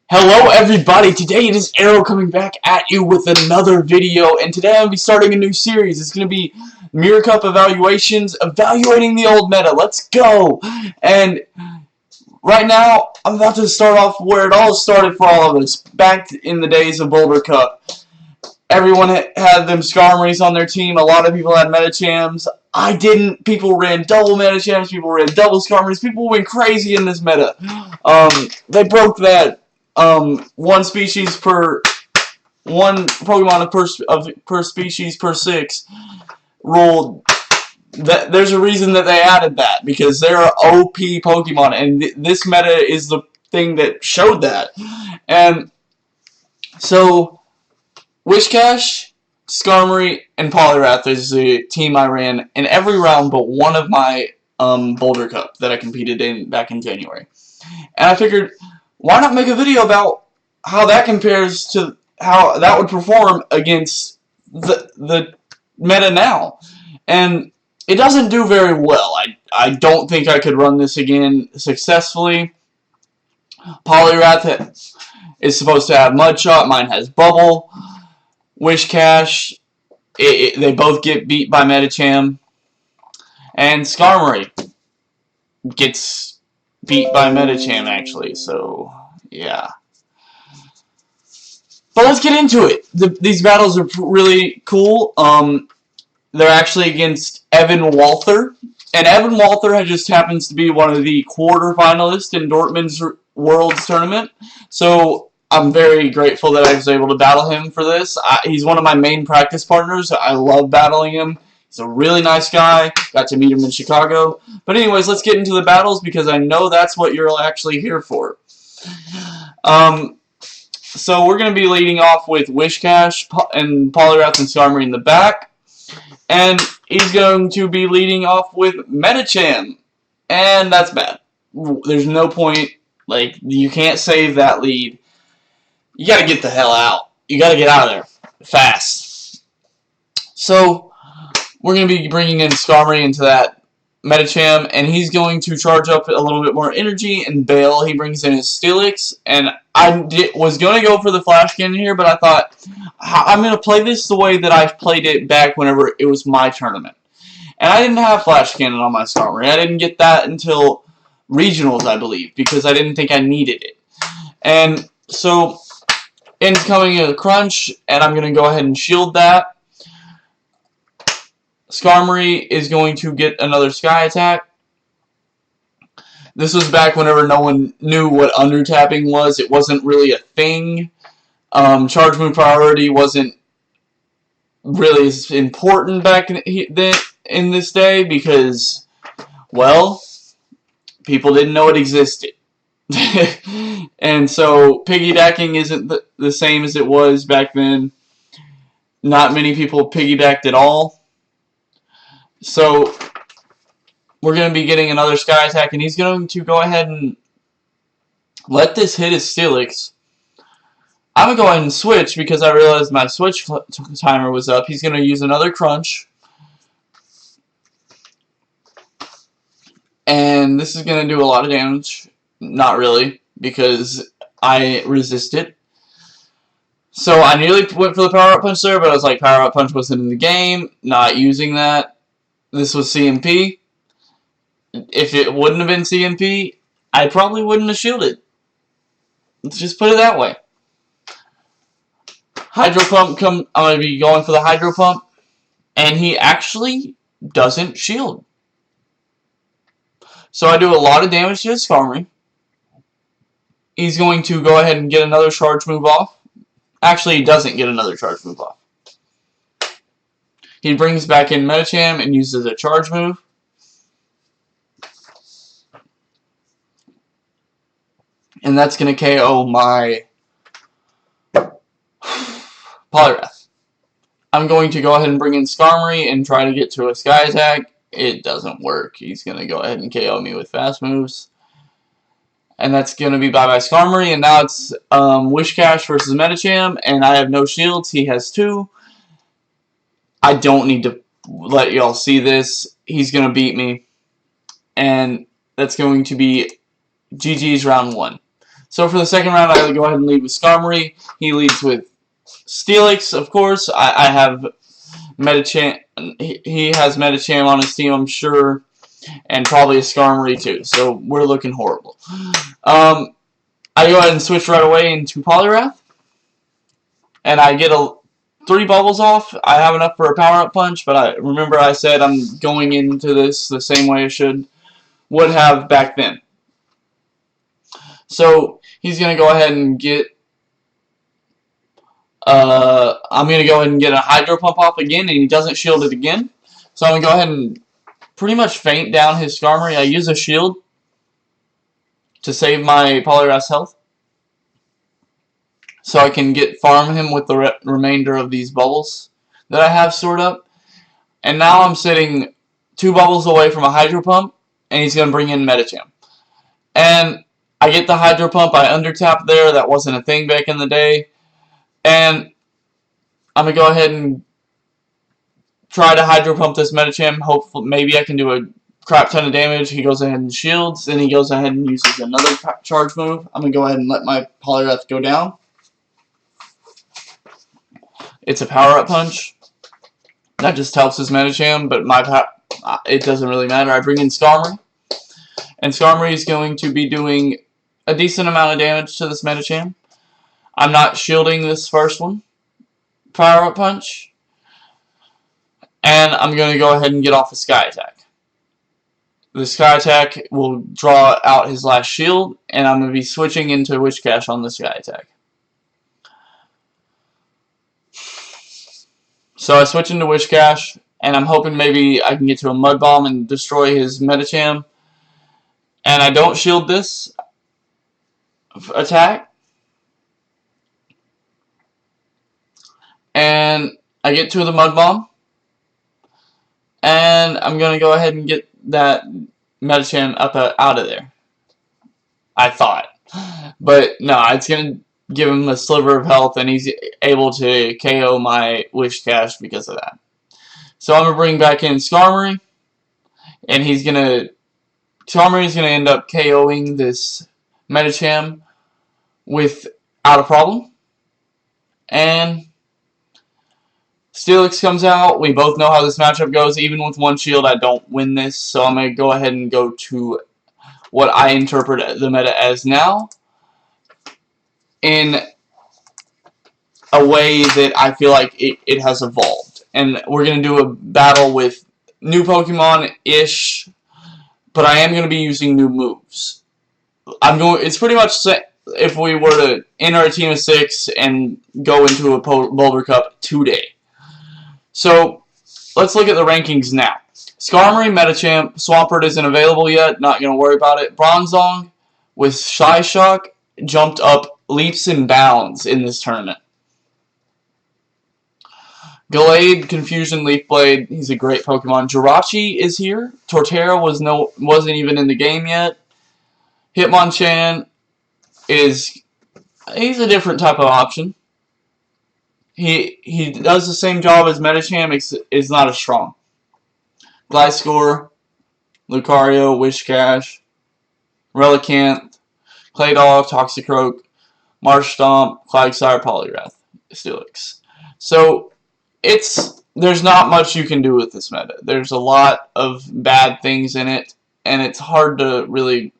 Hello everybody, today it is Arrow coming back at you with another video, and today I'm going to be starting a new series. It's going to be Mirror Cup evaluations, evaluating the old meta. Let's go! And right now, I'm about to start off where it all started for all of us, back in the days of Boulder Cup. Everyone had them Skarmories on their team, a lot of people had Metachams. I didn't. People ran double Metachams, people ran double Skarmories, people went crazy in this meta. They broke that one Pokemon per species per 6 rule. There's a reason that they added that, because they're OP Pokemon, and this meta is the thing that showed that. And so Wishcash, Skarmory, and Poliwrath is the team I ran in every round but one of my Boulder Cup that I competed in back in January. And I figured, why not make a video about how that compares to how that would perform against the meta now. And it doesn't do very well. I don't think I could run this again successfully. Poliwrath is supposed to have Mud Shot. Mine has Bubble. Wishcash, they both get beat by Metacham. And Skarmory gets beat by Metacham, actually. So, yeah. But let's get into it. These battles are really cool. They're actually against EvanWalther. And EvanWalther just happens to be one of the quarterfinalists in Dortmund's Worlds Tournament. So I'm very grateful that I was able to battle him for this. He's one of my main practice partners. I love battling him. He's a really nice guy. Got to meet him in Chicago. But anyways, let's get into the battles, because I know that's what you're actually here for. So we're going to be leading off with Wishcash and Poliwrath and Skarmory in the back. And he's going to be leading off with Metacham. And that's bad. There's no point. Like, you can't save that lead. You got to get the hell out. You got to get out of there fast. So we're going to be bringing in Skarmory into that Metacham, and he's going to charge up a little bit more energy and bail. He brings in his Steelix, and I was going to go for the Flash Cannon here, but I thought, I'm going to play this the way that I played it back whenever it was my tournament. And I didn't have Flash Cannon on my Skarmory. I didn't get that until Regionals, I believe, because I didn't think I needed it. And so, incoming a Crunch, and I'm going to go ahead and shield that. Skarmory is going to get another Sky Attack. This was back whenever no one knew what undertapping was. It wasn't really a thing. Charge move priority wasn't really as important back in this day, because, well, people didn't know it existed. And so piggybacking isn't the same as it was back then. Not many people piggybacked at all. So we're going to be getting another Sky Attack, and he's going to go ahead and let this hit his Steelix. I'm going to go ahead and switch, because I realized my switch timer was up. He's going to use another Crunch. And this is going to do a lot of damage. Not really, because I resisted. So I nearly went for the Power Up Punch there, but I was like, Power Up Punch wasn't in the game. Not using that. This was CMP. If it wouldn't have been CMP, I probably wouldn't have shielded. Let's just put it that way. Hydro Pump, I'm going to be going for the Hydro Pump, and he actually doesn't shield. So I do a lot of damage to his Skarmory. He's going to go ahead and get another charge move off. Actually, he doesn't get another charge move off. He brings back in Metacham and uses a charge move. And that's going to KO my Poliwrath. I'm going to go ahead and bring in Skarmory and try to get to a Sky Attack. It doesn't work. He's going to go ahead and KO me with fast moves. And that's going to be bye-bye Skarmory. And now it's Wishcash versus Metacham. And I have no shields. He has 2. I don't need to let y'all see this. He's going to beat me. And that's going to be GG's round 1. So for the second round, I go ahead and lead with Skarmory. He leads with Steelix, of course. I have Medicham. He has Medicham on his team, I'm sure, and probably a Skarmory too. So we're looking horrible. I go ahead and switch right away into Poliwrath, and I get 3 bubbles off. I have enough for a power-up punch, but remember I said I'm going into this the same way I would have back then. So he's going to go ahead and get I'm going to go ahead and get a Hydro Pump off again, and he doesn't shield it again. So I'm going to go ahead and pretty much faint down his Skarmory. I use a shield to save my Poliwrath's health, so I can farm him with the remainder of these bubbles that I have stored up. And now I'm sitting 2 bubbles away from a Hydro Pump, and he's going to bring in Medicham. And I get the Hydro Pump, I undertap there, that wasn't a thing back in the day. And I'm going to go ahead and try to Hydro Pump this Medicham. Hopefully, maybe I can do a crap ton of damage. He goes ahead and shields, then he goes ahead and uses another charge move. I'm going to go ahead and let my Poliwrath go down. It's a power-up punch. That just helps his Medicham, but it doesn't really matter. I bring in Skarmory, and Skarmory is going to be doing a decent amount of damage to this Medicham. I'm not shielding this first one, power-up punch, and I'm going to go ahead and get off a Sky Attack. The Sky Attack will draw out his last shield, and I'm going to be switching into Witch Cache on the Sky Attack. So I switch into Witch Cache, and I'm hoping maybe I can get to a Mud Bomb and destroy his Medicham. And I don't shield this attack. And I get to the Mud Bomb. And I'm going to go ahead and get that Medicham out of there. I thought. But no, it's going to give him a sliver of health, and he's able to KO my Wish Cache because of that. So I'm going to bring back in Skarmory, and Skarmory's going to end up KOing this Medicham without a problem. And Steelix comes out. We both know how this matchup goes. Even with one shield, I don't win this, so I'm going to go ahead and go to what I interpret the meta as now, in a way that I feel like it has evolved. And we're going to do a battle with new Pokemon-ish, but I am going to be using new moves. It's pretty much set if we were to enter a team of 6 and go into a Boulder Cup today. So let's look at the rankings now. Skarmory, Medicham, Swampert isn't available yet, not going to worry about it. Bronzong with Psyshock jumped up leaps and bounds in this tournament. Gallade, Confusion, Leaf Blade, he's a great Pokemon. Jirachi is here. Torterra wasn't even in the game yet. Hitmonchan he's a different type of option. He does the same job as Medicham, is not as strong. Gliscor, Lucario, Whiscash, Relicanth, Claydol, Toxicroak, Marshtomp, Quagsire, Poliwrath, Steelix. So there's not much you can do with this meta. There's a lot of bad things in it, and it's hard to really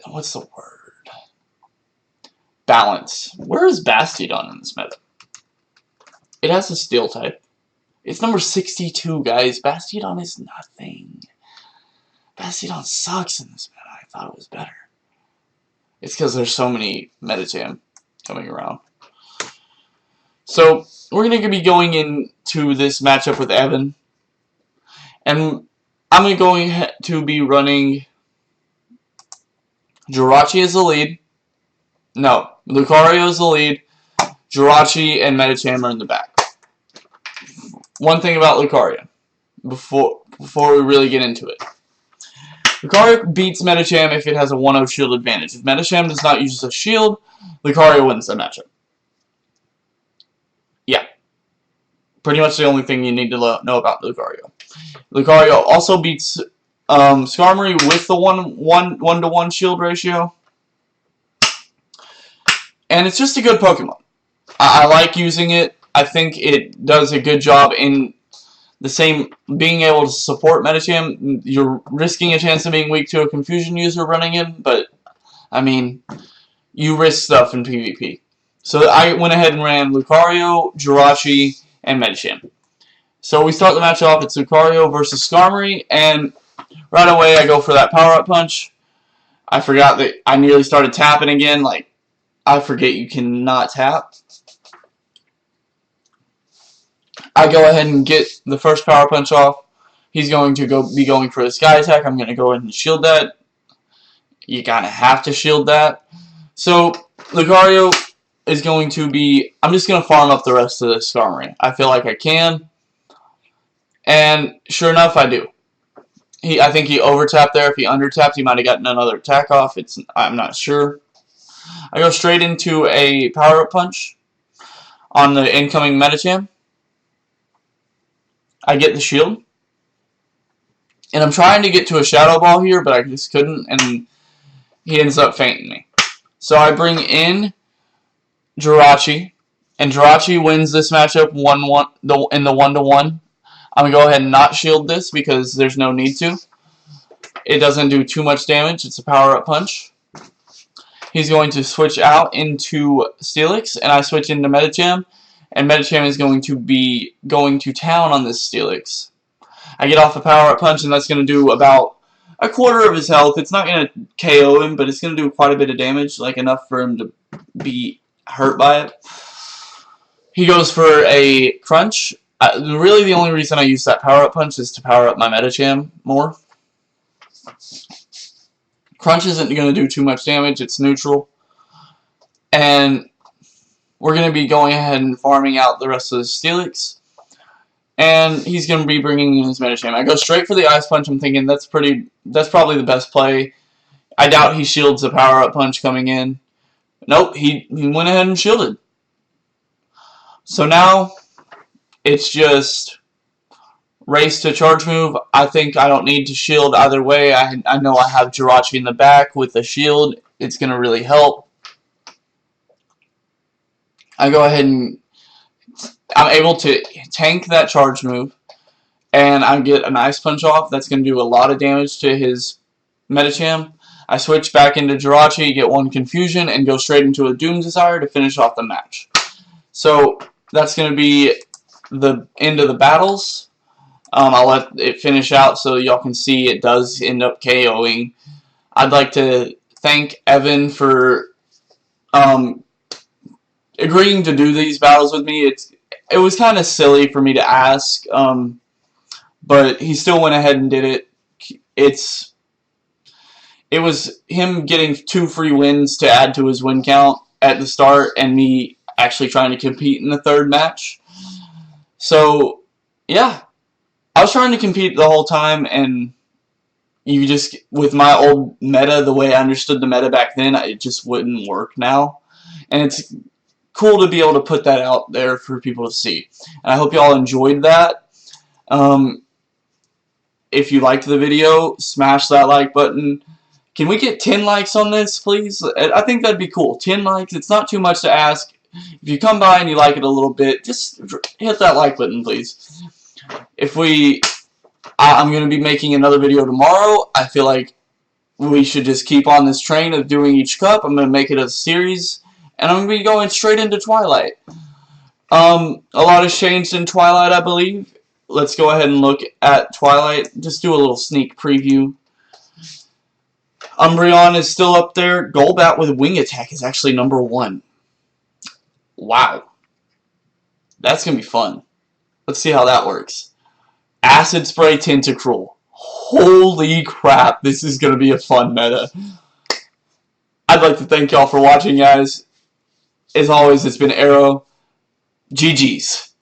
what's the word? Balance. Where is Bastiodon in this meta? It has a Steel type. It's number 62, guys. Bastiodon is nothing. Bastiodon sucks in this meta. I thought it was better. It's because there's so many Medicham coming around. So, we're going to be going into this matchup with Evan. And I'm going to be running Jirachi as the lead. No, Lucario is the lead. Jirachi and Medicham are in the back. One thing about Lucario, before we really get into it. Lucario beats Medicham if it has a 1-0 shield advantage. If Medicham does not use a shield, Lucario wins the matchup. Yeah. Pretty much the only thing you need to know about Lucario. Lucario also beats Skarmory with the 1-to-1 shield ratio. And it's just a good Pokemon. I like using it. I think it does a good job in the same being able to support Medicham. You're risking a chance of being weak to a Confusion user running in, but I mean, you risk stuff in PvP. So I went ahead and ran Lucario, Jirachi, and Medicham. So we start the match off. It's Lucario versus Skarmory, and right away I go for that power-up punch. I forgot that I nearly started tapping again. Like, I forget you cannot tap. I go ahead and get the first power punch off. He's going to be going for the Sky Attack. I'm going to go ahead and shield that. You kind of have to shield that. So, Lucario is going to be... I'm just going to farm up the rest of this Skarmory. I feel like I can. And sure enough, I do. I think he over-tapped there. If he under-tapped, he might have gotten another attack off. I'm not sure. I go straight into a power-up punch on the incoming Medicham. I get the shield. And I'm trying to get to a Shadow Ball here, but I just couldn't, and he ends up fainting me. So I bring in Jirachi, and Jirachi wins this matchup 1-1 in the 1-to-1. I'm going to go ahead and not shield this because there's no need to. It doesn't do too much damage. It's a power-up punch. He's going to switch out into Steelix, and I switch into Medicham. And Medicham is going to be going to town on this Steelix. I get off a power-up punch, and that's going to do about a quarter of his health. It's not going to KO him, but it's going to do quite a bit of damage, like enough for him to be hurt by it. He goes for a Crunch. Really, the only reason I use that power-up punch is to power up my Medicham more. Crunch isn't going to do too much damage. It's neutral. And we're going to be going ahead and farming out the rest of the Steelix. And he's going to be bringing in his Medicham. I go straight for the Ice Punch. I'm thinking that's probably the best play. I doubt he shields the power-up punch coming in. Nope, he went ahead and shielded. So now it's just race to charge move. I think I don't need to shield either way. I know I have Jirachi in the back with a shield. It's going to really help. I go ahead and I'm able to tank that charge move, and I get an Ice Punch off. That's going to do a lot of damage to his Medicham. I switch back into Jirachi, get one Confusion, and go straight into a Doom Desire to finish off the match. So that's going to be the end of the battles. I'll let it finish out so y'all can see it does end up KOing. I'd like to thank Evan for agreeing to do these battles with me. It was kind of silly for me to ask, but he still went ahead and did it. It was him getting 2 free wins to add to his win count at the start, and me actually trying to compete in the third match. So, yeah. I was trying to compete the whole time, and with my old meta, the way I understood the meta back then, it just wouldn't work now. And it's cool to be able to put that out there for people to see. And I hope y'all enjoyed that. If you liked the video, smash that like button. Can we get 10 likes on this, please? I think that'd be cool. 10 likes, it's not too much to ask. If you come by and you like it a little bit, just hit that like button, please. I'm going to be making another video tomorrow. I feel like we should just keep on this train of doing each cup. I'm going to make it a series, and I'm going to be going straight into Twilight. A lot has changed in Twilight, I believe. Let's go ahead and look at Twilight. Just do a little sneak preview. Umbreon is still up there. Golbat with Wing Attack is actually number 1. Wow. That's going to be fun. Let's see how that works. Acid Spray Tentacruel. Holy crap, this is going to be a fun meta. I'd like to thank y'all for watching, guys. As always, it's been Arrow. GG's.